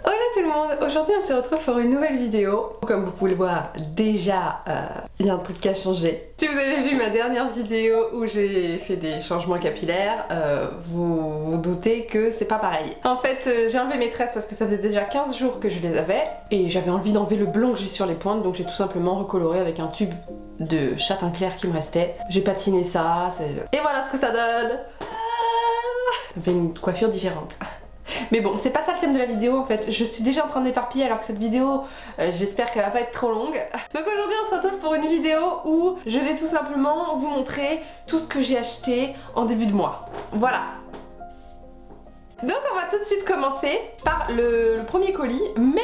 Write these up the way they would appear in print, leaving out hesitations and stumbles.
Hola tout le monde, aujourd'hui on se retrouve pour une nouvelle vidéo. Comme vous pouvez le voir, déjà il y a un truc qui a changé. Si vous avez vu ma dernière vidéo où j'ai fait des changements capillaires, vous vous doutez que c'est pas pareil. En fait j'ai enlevé mes tresses parce que ça faisait déjà 15 jours que je les avais et j'avais envie d'enlever le blond que j'ai sur les pointes, donc j'ai tout simplement recoloré avec un tube de châtain clair qui me restait. J'ai patiné ça, et voilà ce que ça donne. Ça fait une coiffure différente. Mais bon, c'est pas ça le thème de la vidéo en fait. Je suis déjà en train de m'éparpiller alors que cette vidéo, j'espère qu'elle va pas être trop longue. Donc aujourd'hui on se retrouve pour une vidéo où je vais tout simplement vous montrer tout ce que j'ai acheté en début de mois. Voilà. Donc on va tout de suite commencer par le premier colis, mais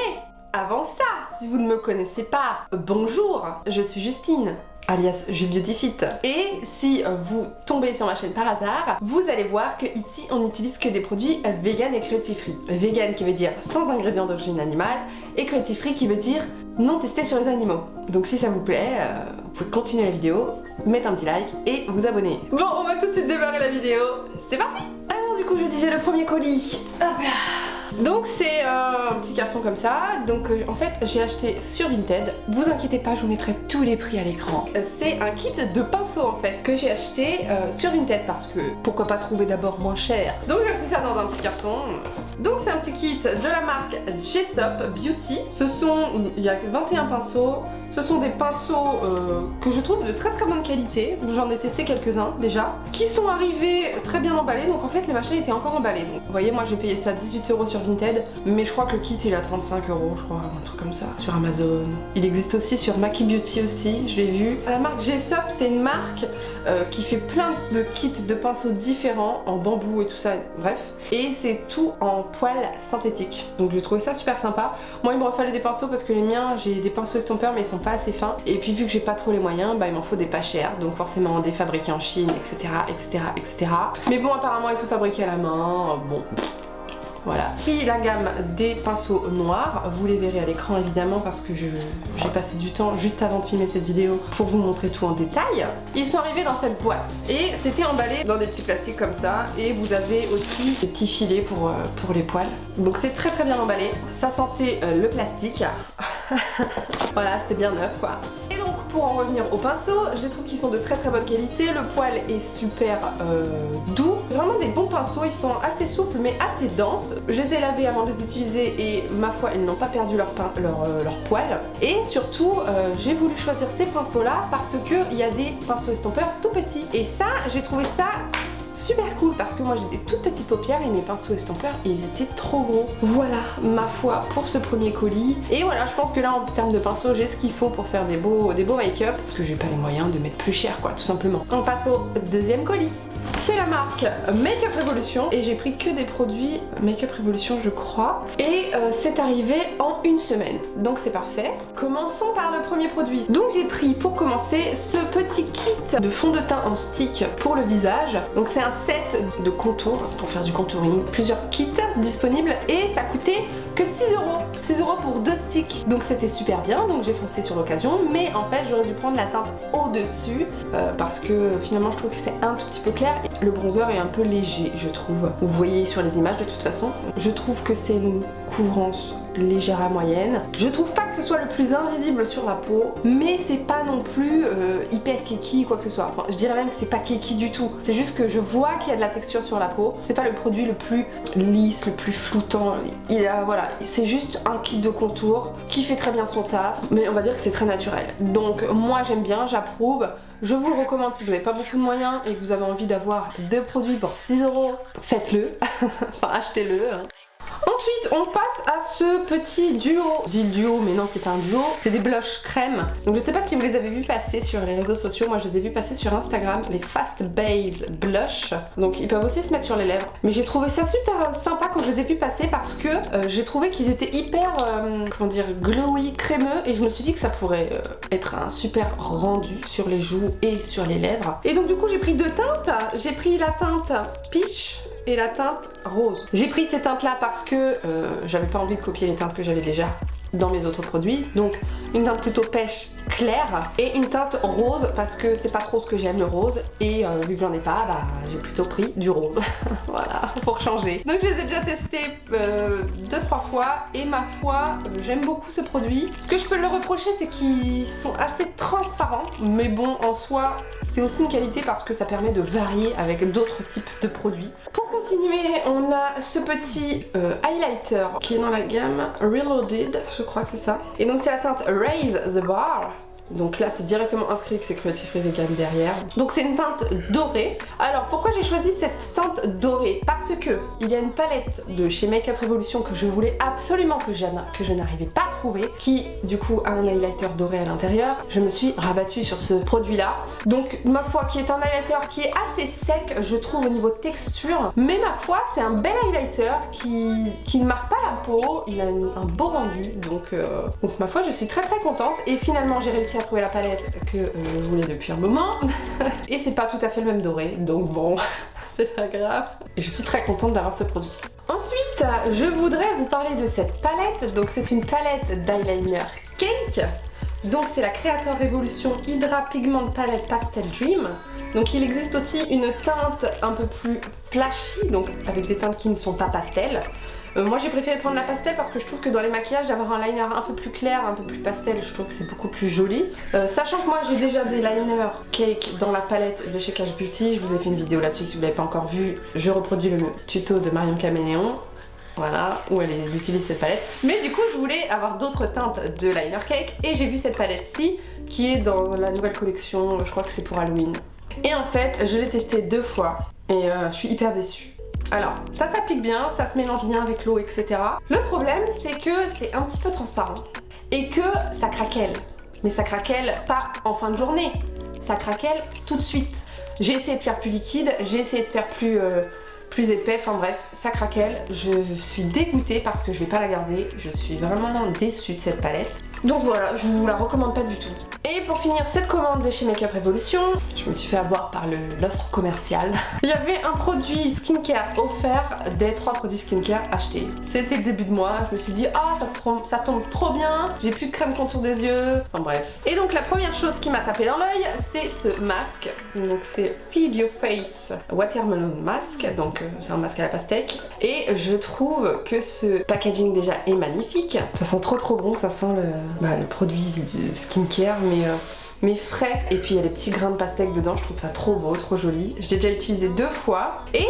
avant ça, si vous ne me connaissez pas, bonjour, je suis Justine, alias JuBeautyFit. Et si vous tombez sur ma chaîne par hasard, vous allez voir que ici on n'utilise que des produits vegan et cruelty free. Vegan qui veut dire sans ingrédients d'origine animale et cruelty free qui veut dire non testé sur les animaux. Donc si ça vous plaît, vous pouvez continuer la vidéo, mettre un petit like et vous abonner. Bon, on va tout de suite démarrer la vidéo. C'est parti! Alors du coup je disais le premier colis. Hop là. Donc c'est un petit carton comme ça, donc en fait j'ai acheté sur Vinted, vous inquiétez pas je vous mettrai tous les prix à l'écran. C'est un kit de pinceaux en fait que j'ai acheté sur Vinted parce que pourquoi pas trouver d'abord moins cher. Donc j'ai reçu ça dans un petit carton. Donc c'est un petit kit de la marque Jessup Beauty, il y a 21 pinceaux. Ce sont des pinceaux que je trouve de très bonne qualité, j'en ai testé quelques-uns déjà, qui sont arrivés très bien emballés, donc en fait les machins étaient encore emballés. Donc, vous voyez moi j'ai payé ça 18 € sur Vinted, mais je crois que le kit il est à 35 € je crois, un truc comme ça, sur Amazon. Il existe aussi sur Maki Beauty aussi, je l'ai vu. La marque Jessup c'est une marque qui fait plein de kits de pinceaux différents, en bambou et tout ça, bref. Et c'est tout en poils synthétiques, donc j'ai trouvé ça super sympa. Moi il me refallait des pinceaux parce que les miens, j'ai des pinceaux estompeurs mais ils sont pas assez fins, et puis vu que j'ai pas trop les moyens, bah il m'en faut des pas chers, donc forcément des fabriqués en Chine, etc. Mais bon apparemment ils sont fabriqués à la main, bon. Voilà. Puis la gamme des pinceaux noirs, vous les verrez à l'écran évidemment parce que j'ai passé du temps juste avant de filmer cette vidéo pour vous montrer tout en détail. Ils sont arrivés dans cette boîte et c'était emballé dans des petits plastiques comme ça, et vous avez aussi des petits filets pour les poils. Donc c'est très bien emballé. Ça sentait le plastique. Voilà, c'était bien neuf quoi. Et donc pour en revenir aux pinceaux, je trouve qu'ils sont de très bonne qualité. Le poil est super doux. Vraiment des bons pinceaux, ils sont assez souples mais assez denses. Je les ai lavés avant de les utiliser et ma foi ils n'ont pas perdu leur poil. Et surtout j'ai voulu choisir ces pinceaux là parce que il y a des pinceaux estompeurs tout petits. Et ça, j'ai trouvé ça super cool parce que moi j'ai des toutes petites paupières et mes pinceaux estompeurs ils étaient trop gros. Voilà ma foi pour ce premier colis. Et voilà, je pense que là en termes de pinceaux j'ai ce qu'il faut pour faire des beaux make-up parce que j'ai pas les moyens de mettre plus cher quoi, tout simplement. On passe au deuxième colis. C'est la marque Make-up Revolution et j'ai pris que des produits Make-up Revolution je crois, et c'est arrivé en une semaine donc c'est parfait. Commençons par le premier produit. Donc j'ai pris pour commencer ce petit kit de fond de teint en stick pour le visage. Donc c'est un set de contour pour faire du contouring, plusieurs kits disponibles et ça coûtait que 6 €. 6 € pour 2 sticks, donc c'était super bien, donc j'ai foncé sur l'occasion, mais en fait j'aurais dû prendre la teinte au-dessus parce que finalement je trouve que c'est un tout petit peu clair. Le bronzer est un peu léger je trouve, vous voyez sur les images de toute façon. Je trouve que c'est une couvrance légère à moyenne. Je trouve pas que ce soit le plus invisible sur la peau, mais c'est pas non plus hyper keki quoi que ce soit. Enfin, je dirais même que c'est pas keki du tout. C'est juste que je vois qu'il y a de la texture sur la peau. C'est pas le produit le plus lisse, le plus floutant. Voilà, c'est juste un kit de contour qui fait très bien son taf, mais on va dire que c'est très naturel. Donc moi j'aime bien, j'approuve. Je vous le recommande si vous n'avez pas beaucoup de moyens et que vous avez envie d'avoir deux produits pour 6 €, faites-le. Enfin achetez-le. Hein. Ensuite on passe à ce petit duo. Je dis le duo mais non c'est pas un duo, c'est des blushs crème. Donc je sais pas si vous les avez vus passer sur les réseaux sociaux, moi je les ai vus passer sur Instagram, les Fast Base Blush. Donc ils peuvent aussi se mettre sur les lèvres. Mais j'ai trouvé ça super sympa quand je les ai vus passer parce que j'ai trouvé qu'ils étaient hyper, comment dire, glowy, crémeux, et je me suis dit que ça pourrait être un super rendu sur les joues et sur les lèvres. Et donc du coup j'ai pris deux teintes, j'ai pris la teinte Peach et la teinte rose. J'ai pris ces teintes là parce que j'avais pas envie de copier les teintes que j'avais déjà. dans mes autres produits. Donc une teinte plutôt pêche claire et une teinte rose parce que c'est pas trop ce que j'aime le rose et vu que j'en ai pas, bah, j'ai plutôt pris du rose. Voilà, pour changer. Donc je les ai déjà testés 2-3 fois et ma foi, j'aime beaucoup ce produit. Ce que je peux leur reprocher, c'est qu'ils sont assez transparents, mais bon, en soi, c'est aussi une qualité parce que ça permet de varier avec d'autres types de produits. Pour continuer, on a ce petit highlighter qui est dans la gamme Reloaded, je crois que c'est ça. Et donc c'est la teinte Raise the Bar. Donc là c'est directement inscrit que c'est cruelty free vegan derrière. Donc c'est une teinte dorée. Alors pourquoi j'ai choisi cette teinte dorée? Parce que il y a une palette de chez Makeup Revolution que je voulais absolument que je n'arrivais pas à trouver, qui du coup a un highlighter doré à l'intérieur. Je me suis rabattue sur ce produit là. Donc ma foi, qui est un highlighter qui est assez sec je trouve au niveau texture, mais ma foi c'est un bel highlighter qui ne marque pas la peau. Il a un beau rendu, donc ma foi je suis très contente. Et finalement j'ai réussi à trouver la palette que je voulais depuis un moment et c'est pas tout à fait le même doré, donc bon c'est pas grave, et je suis très contente d'avoir ce produit. Ensuite je voudrais vous parler de cette palette. Donc c'est une palette d'eyeliner Cake. Donc c'est la Creator Revolution Hydra Pigment Palette Pastel Dream. Donc il existe aussi une teinte un peu plus flashy, donc avec des teintes qui ne sont pas pastel. Moi j'ai préféré prendre la pastel parce que je trouve que dans les maquillages d'avoir un liner un peu plus clair, un peu plus pastel, je trouve que c'est beaucoup plus joli. Sachant que moi j'ai déjà des liners Cake dans la palette de chez Cash Beauty, je vous ai fait une vidéo là-dessus si vous l'avez pas encore vu, je reproduis le tuto de Marion Caméléon. Voilà, où elle utilise cette palette. Mais du coup je voulais avoir d'autres teintes de liner Cake et j'ai vu cette palette-ci qui est dans la nouvelle collection, je crois que c'est pour Halloween. Et en fait je l'ai testée 2 fois et je suis hyper déçue. Alors, ça s'applique bien, ça se mélange bien avec l'eau, etc. Le problème, c'est que c'est un petit peu transparent et que ça craquelle. Mais ça craquelle pas en fin de journée, ça craquelle tout de suite. J'ai essayé de faire plus liquide, j'ai essayé de faire plus épais, enfin bref, ça craquelle. Je suis dégoûtée parce que je vais pas la garder, je suis vraiment déçue de cette palette. Donc voilà, je vous la recommande pas du tout. Et pour finir cette commande de chez Makeup Revolution, je me suis fait avoir par l'offre commerciale. Il y avait un produit skincare offert des 3 produits skincare achetés. C'était le début de mois, je me suis dit ah ça tombe trop bien, j'ai plus de crème contour des yeux, enfin bref. Et donc la première chose qui m'a tapé dans l'œil, c'est ce masque. Donc c'est Feed Your Face Watermelon Mask, donc c'est un masque à la pastèque. Et je trouve que ce packaging déjà est magnifique. Ça sent trop bon, ça sent le produit de skincare mais frais, et puis il y a les petits grains de pastèque dedans, je trouve ça trop beau, trop joli. Je l'ai déjà utilisé 2 fois et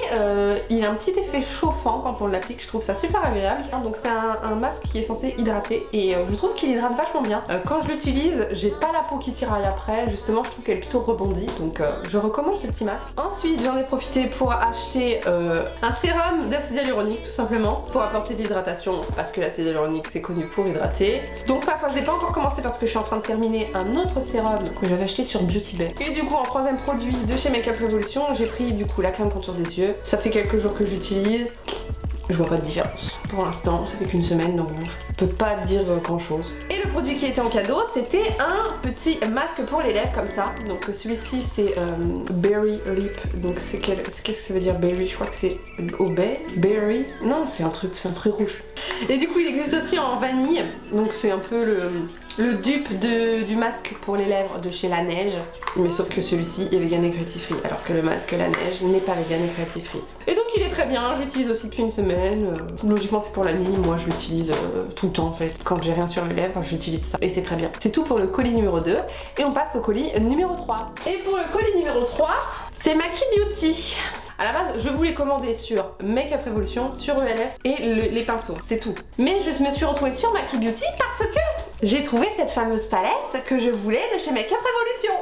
il a un petit effet chauffant quand on l'applique, je trouve ça super agréable. Donc c'est un masque qui est censé hydrater et je trouve qu'il hydrate vachement bien. Quand je l'utilise, j'ai pas la peau qui tiraille après, justement je trouve qu'elle est plutôt rebondie, donc je recommande ce petit masque. Ensuite j'en ai profité pour acheter un sérum d'acide hyaluronique tout simplement, pour apporter de l'hydratation, parce que l'acide hyaluronique c'est connu pour hydrater. Donc parfois je l'ai pas encore commencé parce que je suis en train de terminer un autre sérum que j'avais acheté sur Beauty Bay. Et du coup en 3ème produit de chez Makeup Revolution, j'ai pris du coup la crème contour des yeux. Ça fait quelques jours que j'utilise, je vois pas de différence. Pour l'instant, ça fait qu'une semaine, donc je peux pas dire grand chose. Et le produit qui était en cadeau, c'était un petit masque pour les lèvres comme ça. Donc celui-ci c'est Berry Lip. Donc qu'est-ce que ça veut dire berry? Je crois que c'est obey, berry. Non, c'est un fruit rouge. Et du coup il existe aussi en vanille. Donc c'est un peu le dupe du masque pour les lèvres de chez La Neige, mais sauf que celui-ci est vegan et cruelty free, alors que le masque La Neige n'est pas vegan et cruelty free. Et donc il est très bien, je l'utilise aussi depuis une semaine. Logiquement c'est pour la nuit, moi je l'utilise tout le temps en fait. Quand j'ai rien sur les lèvres, j'utilise ça et c'est très bien. C'est tout pour le colis numéro 2 et on passe au colis numéro 3. Et pour le colis numéro 3, c'est Maki Beauty. À la base, je voulais commander sur Makeup Revolution, sur ELF et les pinceaux, c'est tout. Mais je me suis retrouvée sur Maki Beauty parce que j'ai trouvé cette fameuse palette que je voulais de chez Makeup Revolution.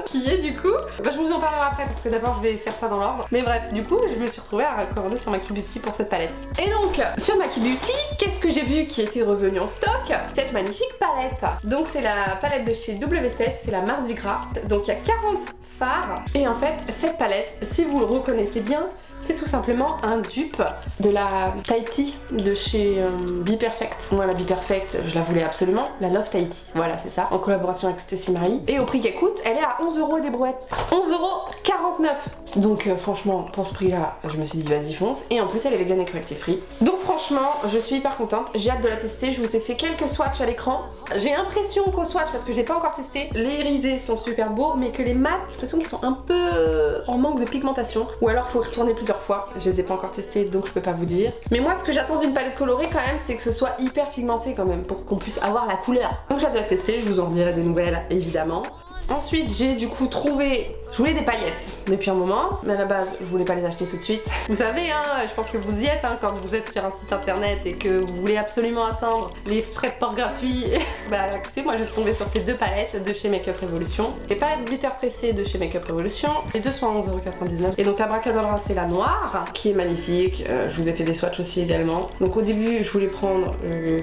Qui est du coup... je vous en parlerai après parce que d'abord je vais faire ça dans l'ordre. Mais bref, du coup, je me suis retrouvée à commander sur Maki Beauty pour cette palette. Et donc, sur Maki Beauty, qu'est-ce que j'ai vu qui était revenu en stock? Cette magnifique palette. Donc c'est la palette de chez W7, c'est la Mardi Gras. Donc il y a 40 fards. Et en fait, cette palette, si vous le reconnaissez bien, c'est tout simplement un dupe de la Tahiti de chez Be Perfect. Moi la Be Perfect, je la voulais absolument, la Love Tahiti, voilà c'est ça, en collaboration avec Stacy Marie. Et au prix qu'elle coûte, elle est à 11 € et des brouettes. 11,49 €. Donc franchement, pour ce prix là, je me suis dit vas-y fonce. Et en plus elle est vegan et cruelty free. Donc franchement, je suis hyper contente, j'ai hâte de la tester. Je vous ai fait quelques swatchs à l'écran. J'ai l'impression qu'au swatch, parce que je l'ai pas encore testé, les irisés sont super beaux, mais que les mats, j'ai l'impression qu'ils sont un peu en manque de pigmentation. Ou alors faut y retourner plusieurs fois. Je les ai pas encore testés, donc je peux pas vous dire. Mais moi ce que j'attends d'une palette colorée quand même, c'est que ce soit hyper pigmenté quand même, pour qu'on puisse avoir la couleur. Donc j'ai hâte de la tester, je vous en dirai des nouvelles évidemment. Ensuite, j'ai du coup trouvé... Je voulais des paillettes depuis un moment, mais à la base, je voulais pas les acheter tout de suite. Vous savez, hein, je pense que vous y êtes hein, quand vous êtes sur un site internet et que vous voulez absolument atteindre les frais de port gratuits. Bah écoutez, moi je suis tombée sur ces deux palettes de chez Makeup Revolution. Les palettes glitter pressé de chez Makeup Revolution. Les deux sont à 11,99 €. Et donc la Bracadabra, c'est la noire, qui est magnifique. Je vous ai fait des swatchs aussi également. Donc au début, je voulais prendre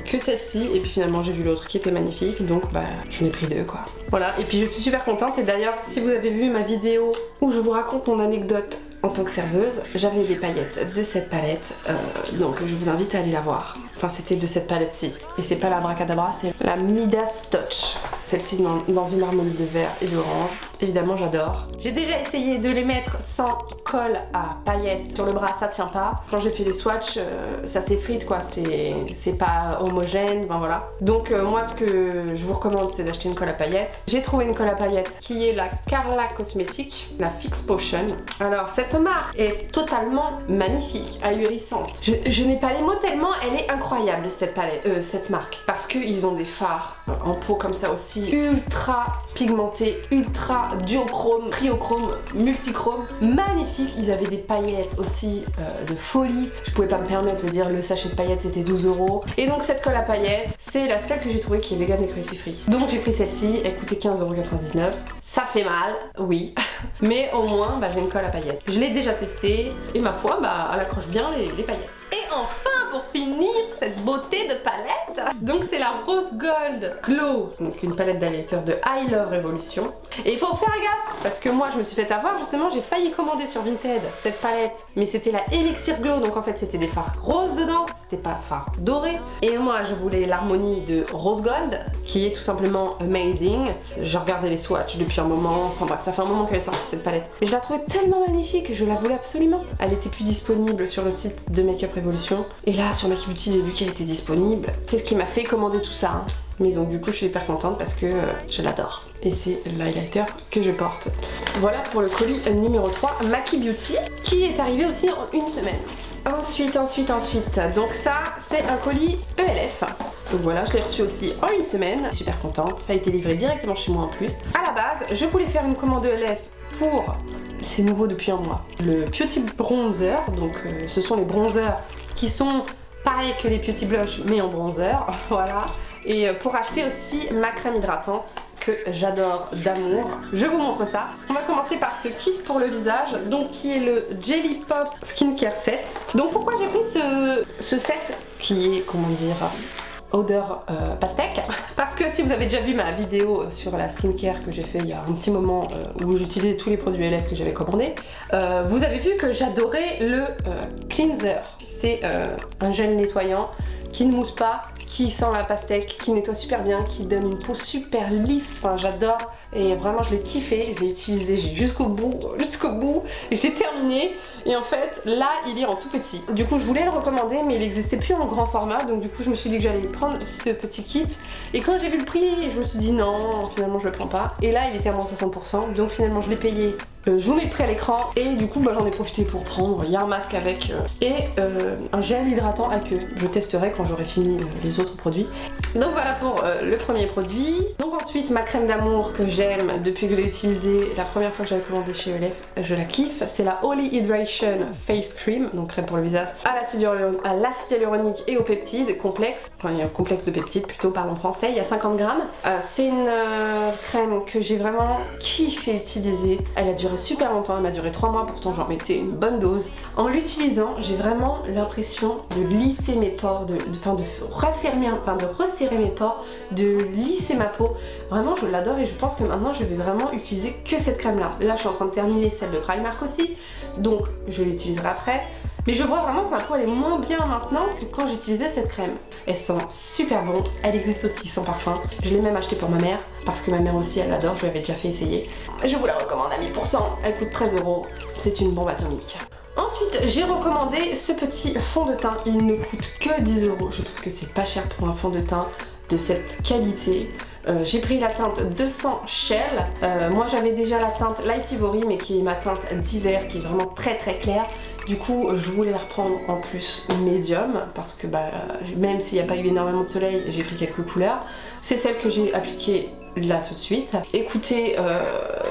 que celle-ci, et puis finalement j'ai vu l'autre qui était magnifique, donc bah j'en ai pris deux quoi. Voilà, et puis je suis super contente. Et d'ailleurs, si vous avez vu ma vidéo où je vous raconte mon anecdote en tant que serveuse, j'avais des paillettes de cette palette, donc je vous invite à aller la voir. Enfin, c'était de cette palette-ci. Et c'est pas la Bracadabra, c'est la Midas Touch. Celle-ci dans une harmonie de vert et d'orange. Évidemment, j'adore. J'ai déjà essayé de les mettre sans colle à paillettes sur le bras, ça tient pas. Quand j'ai fait les swatchs, ça s'effrite quoi, c'est pas homogène, ben voilà. Donc moi, ce que je vous recommande, c'est d'acheter une colle à paillettes. J'ai trouvé une colle à paillettes qui est la Carla Cosmetics, la Fix Potion. Alors, cette marque est totalement magnifique, ahurissante. Je n'ai pas les mots tellement elle est incroyable cette marque. Parce qu'ils ont des fards en peau comme ça aussi, ultra pigmentés, ultra duochrome, triochrome, multichrome, magnifique. Ils avaient des paillettes aussi de folie. Je pouvais pas me permettre de dire le sachet de paillettes c'était 12 €. Et donc cette colle à paillettes, c'est la seule que j'ai trouvée qui est vegan et cruelty free. Donc j'ai pris celle-ci, elle coûtait 15,99 €. Ça fait mal, oui, mais au moins bah, j'ai une colle à paillettes. Je l'ai déjà testée et ma foi, bah, elle accroche bien les paillettes. Et enfin, pour finir cette beauté de palette, donc c'est la Rose Gold Glow, donc une palette d'highlighter de I Love Revolution. Et il faut faire gaffe parce que moi je me suis fait avoir, justement j'ai failli commander sur Vinted cette palette, mais c'était la Elixir Glow, donc en fait c'était des fards roses dedans, c'était pas fards dorés. Et moi je voulais l'harmonie de Rose Gold, qui est tout simplement amazing. Je regardais les swatchs depuis un moment, enfin bref, ça fait un moment qu'elle est sortie cette palette. Et je la trouvais tellement magnifique que je la voulais absolument. Elle était plus disponible sur le site de Makeup Revolution. Et là, sur Makeup Beauty, j'ai vu qu'elle était disponible. C'est ce qui m'a fait commander tout ça. Hein. Mais donc du coup, je suis hyper contente parce que je l'adore. Et c'est l'highlighter que je porte. Voilà pour le colis numéro 3, Makeup Beauty, qui est arrivé aussi en une semaine. Ensuite, donc ça, c'est un colis ELF. Donc voilà, je l'ai reçu aussi en une semaine. Super contente, ça a été livré directement chez moi en plus. À la base, je voulais faire une commande ELF pour... C'est nouveau depuis un mois. Le Beauty Bronzer, donc ce sont les bronzers qui sont pareils que les Beauty Blush mais en bronzer, voilà. Et pour acheter aussi ma crème hydratante que j'adore d'amour. Je vous montre ça. On va commencer par ce kit pour le visage, donc qui est le Jelly Pop Skincare Set. Donc pourquoi j'ai pris ce set qui est, comment dire, odeur pastèque, parce que si vous avez déjà vu ma vidéo sur la skincare que j'ai fait il y a un petit moment où j'utilisais tous les produits LF que j'avais commandés, vous avez vu que j'adorais le cleanser. C'est un gel nettoyant qui ne mousse pas, qui sent la pastèque, qui nettoie super bien, qui donne une peau super lisse, enfin j'adore, et vraiment je l'ai kiffé, je l'ai utilisé jusqu'au bout, et je l'ai terminé, et en fait là il est en tout petit. Du coup je voulais le recommander mais il n'existait plus en grand format, donc du coup je me suis dit que j'allais prendre ce petit kit, et quand j'ai vu le prix je me suis dit non, finalement je le prends pas, et là il était à moins 60%, donc finalement je l'ai payé. Je vous mets le prix à l'écran et du coup bah, j'en ai profité pour prendre, il y a un masque avec et un gel hydratant aqueux. Je testerai quand j'aurai fini les autres produits. Donc voilà pour le premier produit. Donc ensuite ma crème d'amour que j'aime depuis que je l'ai utilisée la première fois que j'avais commandé chez ELF, je la kiffe. C'est la Holy Hydration Face Cream, donc crème pour le visage à l'acide hyaluronique et au peptide complexe. Enfin il y a un complexe de peptides plutôt, parlons français, il y a 50 grammes. C'est une crème que j'ai vraiment kiffé utiliser. Elle a duré super longtemps, elle m'a duré 3 mois, pourtant j'en mettais une bonne dose. En l'utilisant, j'ai vraiment l'impression de lisser mes pores, de raffermir, de resserrer mes pores, de lisser ma peau. Vraiment, je l'adore et je pense que maintenant je vais vraiment utiliser que cette crème là. Là, je suis en train de terminer celle de Primark aussi, donc je l'utiliserai après. Mais je vois vraiment que ma peau elle est moins bien maintenant que quand j'utilisais cette crème. Elle sent super bon, elle existe aussi sans parfum. Je l'ai même acheté pour ma mère, parce que ma mère aussi elle l'adore, je lui avais déjà fait essayer. Je vous la recommande à 1000%, elle coûte 13 €, c'est une bombe atomique. Ensuite, j'ai recommandé ce petit fond de teint, il ne coûte que 10 €. Je trouve que c'est pas cher pour un fond de teint de cette qualité. J'ai pris la teinte 200 Shell. Moi j'avais déjà la teinte Light Ivory, mais qui est ma teinte d'hiver, qui est vraiment très claire. Du coup, je voulais la reprendre en plus médium, parce que même s'il n'y a pas eu énormément de soleil, j'ai pris quelques couleurs. C'est celle que j'ai appliquée là tout de suite. Écoutez,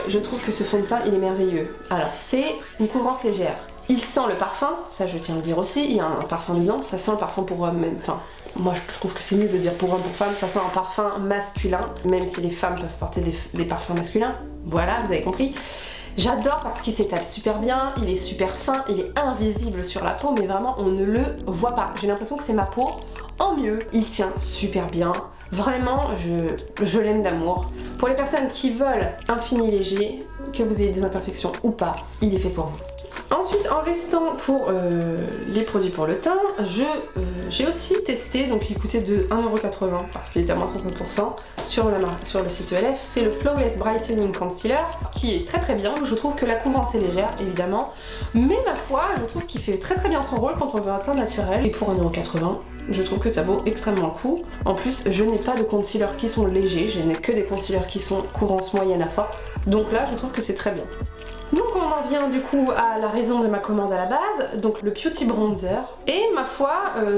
je trouve que ce fond de teint, il est merveilleux. Alors, c'est une couvrance légère. Il sent le parfum, ça je tiens à le dire aussi, il y a un parfum dedans, ça sent le parfum pour homme même. Enfin, moi je trouve que c'est mieux de dire pour homme, pour femme, ça sent un parfum masculin, même si les femmes peuvent porter des parfums masculins. Voilà, vous avez compris. J'adore parce qu'il s'étale super bien, il est super fin, il est invisible sur la peau, mais vraiment on ne le voit pas. J'ai l'impression que c'est ma peau en mieux. Il tient super bien. Vraiment, je l'aime d'amour. Pour les personnes qui veulent un fini léger, que vous ayez des imperfections ou pas, il est fait pour vous. Ensuite, en restant pour les produits pour le teint, j'ai aussi testé, donc il coûtait de 1,80 € parce qu'il était à moins 60% sur le site ELF. C'est le Flawless Brightening Concealer qui est très bien. Je trouve que la couvrance est légère évidemment, mais ma foi, je trouve qu'il fait très bien son rôle quand on veut un teint naturel. Et pour 1,80 €, je trouve que ça vaut extrêmement le coup. En plus, je n'ai pas de concealer qui sont légers, je n'ai que des concealers qui sont couvrance moyenne à forte. Donc là, je trouve que c'est très bien. Donc on en vient du coup à la raison de ma commande à la base, donc le Beauty Bronzer. Et ma foi,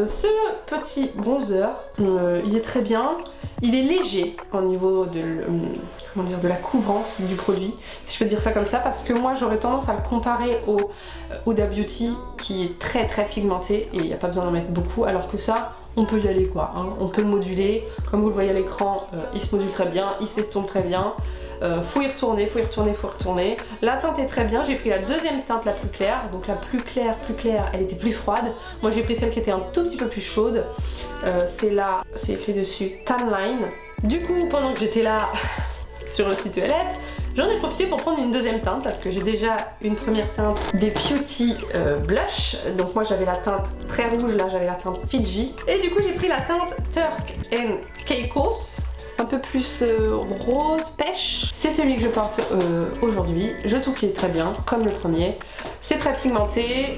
ce petit bronzer, il est très bien. Il est léger au niveau de la couvrance du produit, si je peux dire ça comme ça, parce que moi j'aurais tendance à le comparer au Huda Beauty qui est très pigmenté et il n'y a pas besoin d'en mettre beaucoup, alors que ça, on peut y aller quoi, hein. On peut le moduler, comme vous le voyez à l'écran, il se module très bien, il s'estompe très bien. Faut y retourner. La teinte est très bien, j'ai pris la deuxième teinte la plus claire, donc la plus claire, elle était plus froide. Moi j'ai pris celle qui était un tout petit peu plus chaude. C'est là, c'est écrit dessus Tan Line. Du coup, pendant que j'étais là sur le site ELF, j'en ai profité pour prendre une deuxième teinte parce que j'ai déjà une première teinte des Beauty Blush. Donc moi j'avais la teinte très rouge, là j'avais la teinte Fiji. Et du coup j'ai pris la teinte Turk and Caicos, un peu plus rose pêche. C'est celui que je porte aujourd'hui. Je trouve qu'il est très bien, comme le premier. C'est très pigmenté,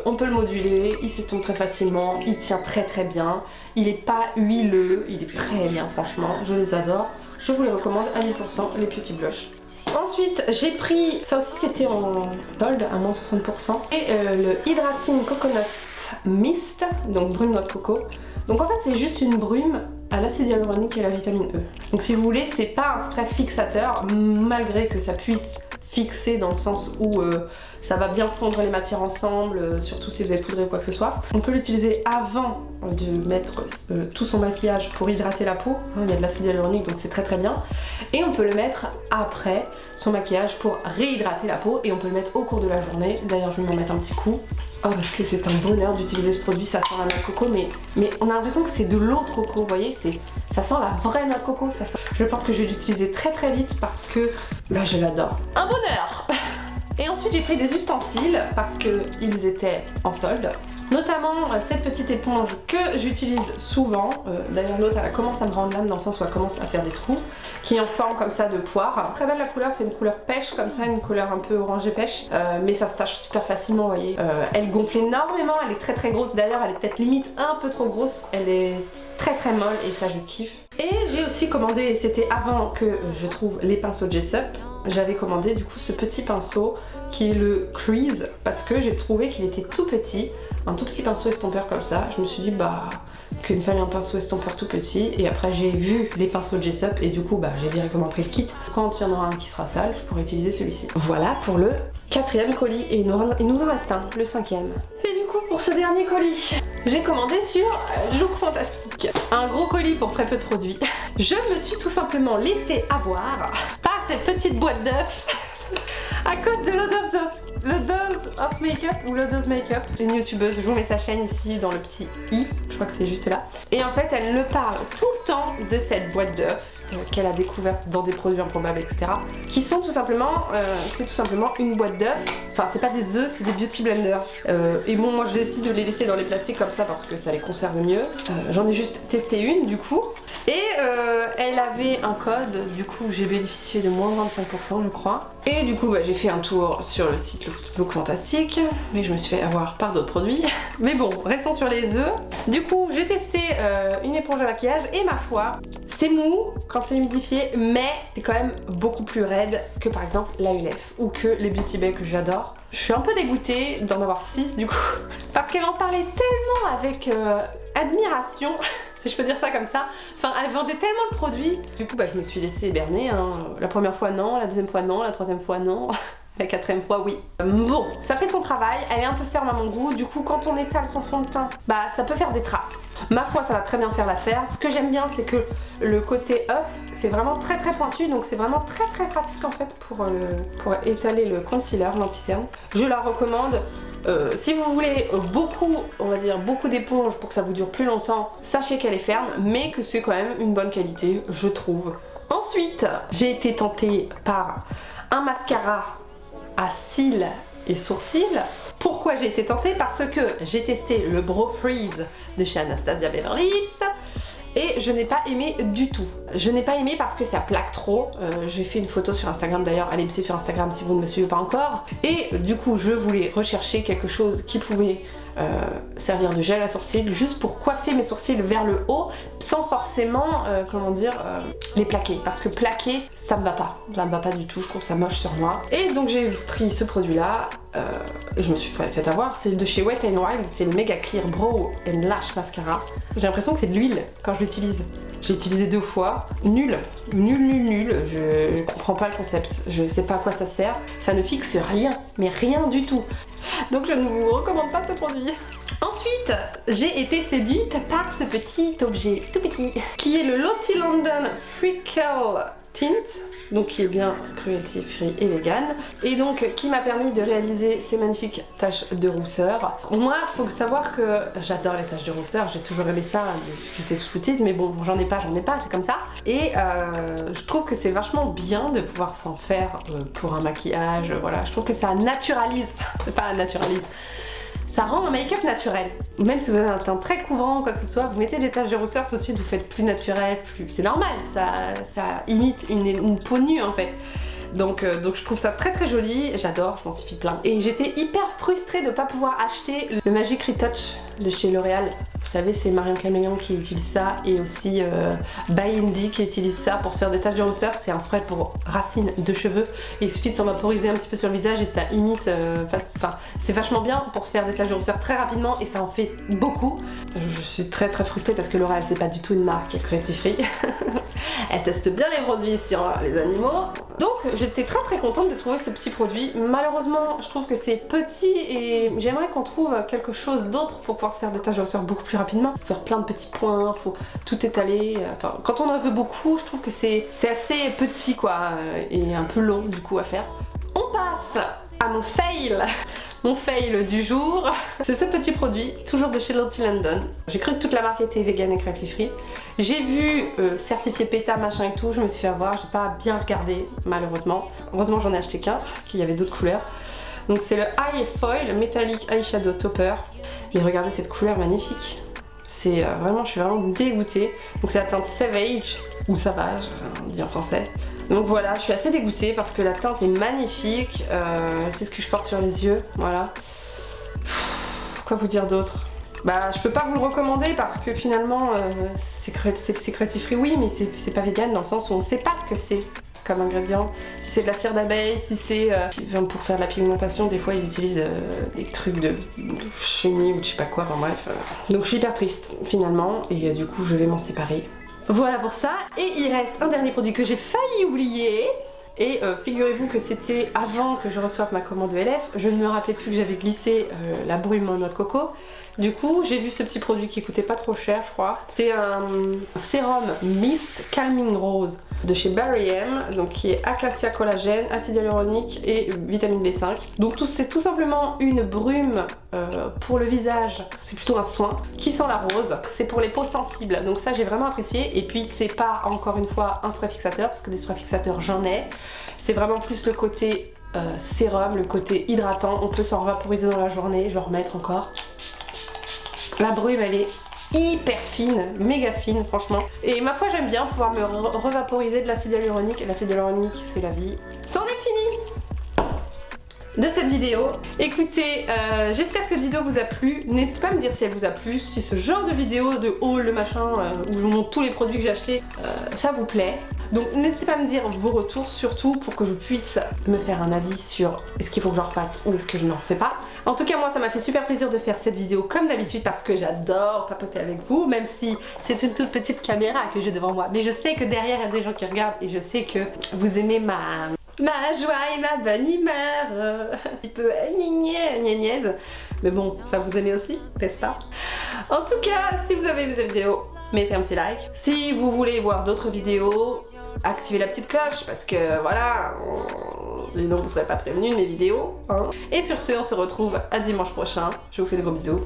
on peut le moduler, il s'estompe très facilement, il tient très bien. Il est pas huileux, il est très bien franchement, je les adore. Je vous les recommande à 1000%, les Beauty Blush. Ensuite, j'ai pris, ça aussi c'était en solde à moins 60%, et le Hydrating Coconut Mist, donc brume noix de coco. Donc en fait c'est juste une brume à l'acide hyaluronique et à la vitamine E. Donc si vous voulez, c'est pas un spray fixateur, malgré que ça puisse fixer dans le sens où ça va bien fondre les matières ensemble, surtout si vous avez poudré ou quoi que ce soit. On peut l'utiliser avant de mettre tout son maquillage pour hydrater la peau, il y a de l'acide hyaluronique donc c'est très bien. Et on peut le mettre après son maquillage pour réhydrater la peau, et on peut le mettre au cours de la journée. D'ailleurs je vais m'en mettre un petit coup. Oh, parce que c'est un bonheur d'utiliser ce produit, ça sent la noix de coco, mais on a l'impression que c'est de l'eau de coco, vous voyez, ça sent la vraie noix de coco, ça sent... Je pense que je vais l'utiliser très vite parce que je l'adore. Un bonheur. Et ensuite j'ai pris des ustensiles parce qu'ils étaient en solde. Notamment cette petite éponge que j'utilise souvent, d'ailleurs l'autre elle commence à me rendre l'âme dans le sens où elle commence à faire des trous, qui est en forme comme ça de poire. Très belle la couleur, c'est une couleur pêche comme ça, une couleur un peu orangé pêche, mais ça se tâche super facilement, vous voyez. Elle gonfle énormément, elle est très grosse, d'ailleurs elle est peut-être limite un peu trop grosse, elle est très molle et ça je kiffe. Et j'ai aussi commandé, et c'était avant que je trouve les pinceaux Jessup, j'avais commandé du coup ce petit pinceau qui est le Crease, parce que j'ai trouvé qu'il était tout petit, un tout petit pinceau estompeur comme ça. Je me suis dit qu'il me fallait un pinceau estompeur tout petit, et après j'ai vu les pinceaux Jessup et du coup j'ai directement pris le kit. Quand il y en aura un qui sera sale, je pourrai utiliser celui-ci. Voilà pour le 4e colis, et il nous en reste un, le 5e. Et du coup pour ce dernier colis, j'ai commandé sur Look Fantastique. Un gros colis pour très peu de produits. Je me suis tout simplement laissé avoir par cette petite boîte d'œufs à cause de l'Odos of Makeup ou l'Odos Makeup, une youtubeuse. Je vous mets sa chaîne ici dans le petit i, je crois que c'est juste là. Et en fait elle me parle tout le temps de cette boîte d'œufs. qu'elle a découvertes dans des produits improbables, etc. Qui sont tout simplement, c'est tout simplement une boîte d'œufs. Enfin, c'est pas des œufs, c'est des beauty blenders. Et bon, moi je décide de les laisser dans les plastiques comme ça parce que ça les conserve mieux. J'en ai juste testé une du coup. Et elle avait un code, du coup j'ai bénéficié de moins 25% je crois. Et du coup bah, j'ai fait un tour sur le site Look Fantastic, mais je me suis fait avoir par d'autres produits. Mais bon, restons sur les œufs. Du coup j'ai testé une éponge à maquillage et ma foi, c'est mou quand c'est humidifié, mais c'est quand même beaucoup plus raide que par exemple la ULF ou que les Beauty Bay que j'adore. Je suis un peu dégoûtée d'en avoir 6 du coup, parce qu'elle en parlait tellement avec admiration, si je peux dire ça comme ça. Enfin, elle vendait tellement le produit. Du coup, bah, je me suis laissée berner. Hein. La première fois, non. La deuxième fois, non. La troisième fois, non. La quatrième fois, oui. Bon, ça fait son travail. Elle est un peu ferme à mon goût. Du coup, quand on étale son fond de teint, bah, ça peut faire des traces. Ma foi, ça va très bien faire l'affaire. Ce que j'aime bien, c'est que le côté œuf, c'est vraiment très pointu. Donc, c'est vraiment très pratique en fait pour étaler le concealer, l'anti-cerne. Je la recommande. Si vous voulez beaucoup, on va dire beaucoup d'éponges pour que ça vous dure plus longtemps, sachez qu'elle est ferme, mais que c'est quand même une bonne qualité, je trouve. Ensuite, j'ai été tentée par un mascara à cils et sourcils. Pourquoi j'ai été tentée? Parce que j'ai testé le Brow Freeze de chez Anastasia Beverly Hills. Et je n'ai pas aimé du tout. Je n'ai pas aimé parce que ça plaque trop. J'ai fait une photo sur Instagram d'ailleurs, allez me suivre sur Instagram si vous ne me suivez pas encore. Et du coup je voulais rechercher quelque chose qui pouvait servir de gel à sourcils juste pour coiffer mes sourcils vers le haut sans forcément, comment dire, les plaquer. Parce que plaquer, ça me va pas. Ça me va pas du tout, je trouve ça moche sur moi. Et donc j'ai pris ce produit là. Je me suis fait avoir, c'est de chez Wet n Wild, c'est le Mega Clear Brow and Lash Mascara. J'ai l'impression que c'est de l'huile quand je l'utilise. J'ai utilisé 2 fois, nul, je comprends pas le concept, je sais pas à quoi ça sert, ça ne fixe rien, mais rien du tout. Donc je ne vous recommande pas ce produit. Ensuite, j'ai été séduite par ce petit objet tout petit, qui est le Lottie London Freckle Tint, donc qui est bien cruelty free et vegan, et donc qui m'a permis de réaliser ces magnifiques taches de rousseur. Moi, faut savoir que j'adore les taches de rousseur, j'ai toujours aimé ça depuis que j'étais toute petite, mais bon, j'en ai pas, c'est comme ça. Et je trouve que c'est vachement bien de pouvoir s'en faire pour un maquillage, voilà, je trouve que ça naturalise, c'est pas naturalise. Ça rend un make-up naturel. Même si vous avez un teint très couvrant ou quoi que ce soit, vous mettez des taches de rousseur, tout de suite vous faites plus naturel, plus... C'est normal, ça imite une peau nue en fait. Donc je trouve ça très joli, j'adore, je m'en suis fait plein. Et j'étais hyper frustrée de ne pas pouvoir acheter le Magic Retouch de chez L'Oréal. Vous savez, c'est Marion Caméléon qui utilise ça et aussi By Indie qui utilise ça pour se faire des taches de rousseur. C'est un spray pour racines de cheveux. Et il suffit de s'en vaporiser un petit peu sur le visage et ça imite, enfin c'est vachement bien pour se faire des taches de rousseur très rapidement et ça en fait beaucoup. Je suis très frustrée parce que L'Oréal c'est pas du tout une marque cruelty free. Elle teste bien les produits sur les animaux. Donc j'étais très contente de trouver ce petit produit. Malheureusement, je trouve que c'est petit et j'aimerais qu'on trouve quelque chose d'autre pour pouvoir se faire des taches de rousseur beaucoup plus rapidement. Faire plein de petits points, faut tout étaler. Enfin, quand on en veut beaucoup, je trouve que c'est assez petit quoi et un peu long du coup à faire. On passe à mon fail. Mon fail du jour, c'est ce petit produit, toujours de chez Lottie London. J'ai cru que toute la marque était vegan et cruelty free. J'ai vu certifié PETA machin et tout, je me suis fait avoir, j'ai pas bien regardé malheureusement. Heureusement j'en ai acheté qu'un parce qu'il y avait d'autres couleurs. Donc c'est le Eye Foil Metallic Eyeshadow Topper. Mais regardez cette couleur magnifique. C'est vraiment, je suis vraiment dégoûtée. Donc c'est la teinte Savage ou Savage, on dit en français. Donc voilà, je suis assez dégoûtée parce que la teinte est magnifique. C'est ce que je porte sur les yeux, voilà. Quoi vous dire d'autre? Bah je peux pas vous le recommander parce que finalement c'est cruelty free, oui, mais c'est pas vegan dans le sens où on sait pas ce que c'est comme ingrédient. Si c'est de la cire d'abeille, si c'est pour faire de la pigmentation, des fois ils utilisent des trucs de chenille ou je sais pas quoi, enfin bref. Donc je suis hyper triste finalement et du coup je vais m'en séparer. Voilà pour ça, et il reste un dernier produit que j'ai failli oublier. Et figurez-vous que c'était avant que je reçoive ma commande ELF, je ne me rappelais plus que j'avais glissé la brume en noix de coco. Du coup, j'ai vu ce petit produit qui coûtait pas trop cher, je crois. C'est un sérum Mist Calming Rose. de chez Barry M, donc qui est Acacia collagène, acide hyaluronique et vitamine B5. Donc c'est tout simplement une brume pour le visage, c'est plutôt un soin qui sent la rose. C'est pour les peaux sensibles, donc ça j'ai vraiment apprécié. Et puis c'est pas encore une fois un spray fixateur parce que des sprays fixateurs j'en ai. C'est vraiment plus le côté sérum, le côté hydratant. On peut s'en vaporiser dans la journée, je vais en remettre encore. La brume elle est hyper fine, méga fine franchement. Et ma foi j'aime bien pouvoir me revaporiser de l'acide hyaluronique. L'acide hyaluronique c'est la vie. C'en est fini de cette vidéo. Écoutez, j'espère que cette vidéo vous a plu. N'hésitez pas à me dire si elle vous a plu, si ce genre de vidéo de haul, le machin, où je vous montre tous les produits que j'ai achetés, ça vous plaît. Donc n'hésitez pas à me dire vos retours, surtout pour que je puisse me faire un avis sur est-ce qu'il faut que j'en refasse ou est-ce que je n'en refais pas. En tout cas moi ça m'a fait super plaisir de faire cette vidéo comme d'habitude parce que j'adore papoter avec vous, même si c'est une toute petite caméra que j'ai devant moi. Mais je sais que derrière il y a des gens qui regardent et je sais que vous aimez ma joie et ma bonne humeur, un petit peu gnaise. Mais bon, ça vous aimez aussi, n'est-ce pas? En tout cas, si vous avez aimé cette vidéo, mettez un petit like. Si vous voulez voir d'autres vidéos, activez la petite cloche parce que voilà, sinon vous ne serez pas prévenus de mes vidéos. Hein. Et sur ce, on se retrouve à dimanche prochain. Je vous fais de gros bisous.